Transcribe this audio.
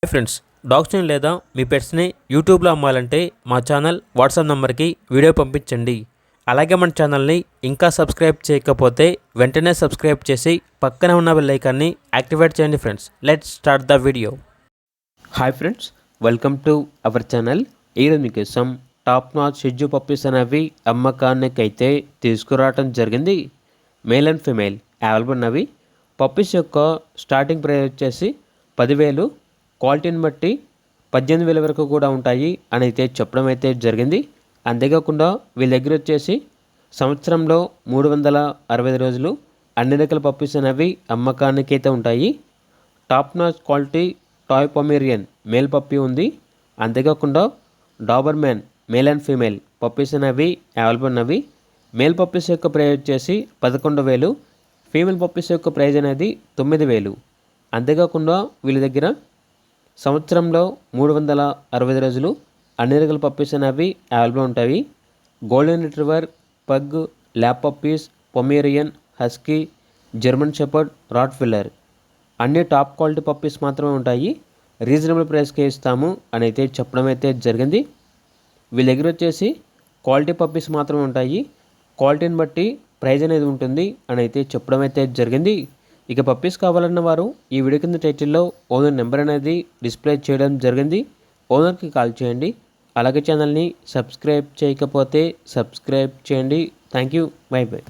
Hi friends, డాగ్స్ని లేదా మీ పెట్స్ని యూట్యూబ్లో అమ్మాలంటే మా ఛానల్ వాట్సాప్ నెంబర్కి వీడియో పంపించండి. అలాగే మన ఛానల్ని ఇంకా సబ్స్క్రైబ్ చేయకపోతే వెంటనే సబ్స్క్రైబ్ చేసి పక్కనే ఉన్న బెల్ ఐకాన్ని యాక్టివేట్ చేయండి. Friends, let's start the video. Hi friends, welcome to our channel. ఈరోజు మీకోసం టాప్ నాచ్ షిట్జూ పప్పీస్ అనేవి అమ్మకానికి అయితే తీసుకురావడం జరిగింది. మేల్ అండ్ ఫీమేల్ అవైలబుల్ ఉన్నవి. పప్పీస్ యొక్క స్టార్టింగ్ ప్రైస్ వచ్చేసి 10,000, క్వాలిటీని బట్టి 18,000 వరకు కూడా ఉంటాయి అని అయితే చెప్పడం అయితే జరిగింది. అంతేకాకుండా వీళ్ళ దగ్గర వచ్చేసి సంవత్సరంలో 365 రోజులు అన్ని రకాల పప్పీస్ అనేవి అమ్మకానికి అయితే ఉంటాయి. Top notch quality toy Pomeranian male puppy ఉంది. అంతేకాకుండా Dabur man male and female puppies అనేవి అవైలబుల్ ఉన్నవి. మేల్ పప్పీస్ యొక్క ప్రైస్ వచ్చేసి 11,000, ఫీమేల్ పప్పీస్ యొక్క ప్రైజ్ అనేది 9,000. అంతేకాకుండా వీళ్ళ దగ్గర సంవత్సరంలో 365 రోజులు అన్ని రకాల పప్పీస్ అనేవి అవైలబుల్ ఉంటాయి. Golden retriever, pug, lab puppies, Pomeranian, husky, German shepherd, rottweiler అన్ని టాప్ క్వాలిటీ పప్పీస్ మాత్రమే ఉంటాయి. రీజనబుల్ ప్రైస్కి ఇస్తాము అని అయితే చెప్పడం అయితే జరిగింది. వీళ్ళ దగ్గర వచ్చేసి క్వాలిటీ పప్పీస్ మాత్రమే ఉంటాయి. క్వాలిటీని బట్టి ప్రైజ్ అనేది ఉంటుంది అని అయితే చెప్పడం అయితే జరిగింది. ఇక పప్పీస్ కావాలన్న వారు ఈ వీడియో కింద టైటిల్లో ఓనర్ నెంబర్ అనేది డిస్ప్లే చేయడం జరిగింది. ఓనర్కి కాల్ చేయండి. అలాగే ఛానల్ని సబ్స్క్రైబ్ చేయకపోతే సబ్స్క్రైబ్ చేయండి. Thank you. By by.